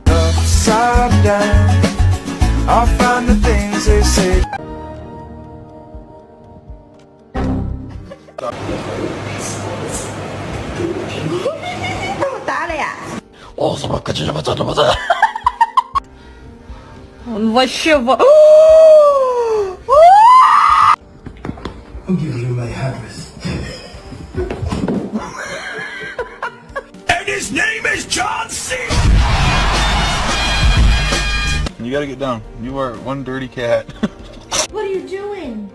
Upside down, I'll find the things they say. Он вообще I'll give you my address. And his name is John C. You gotta get down. You are one dirty cat. What are you doing?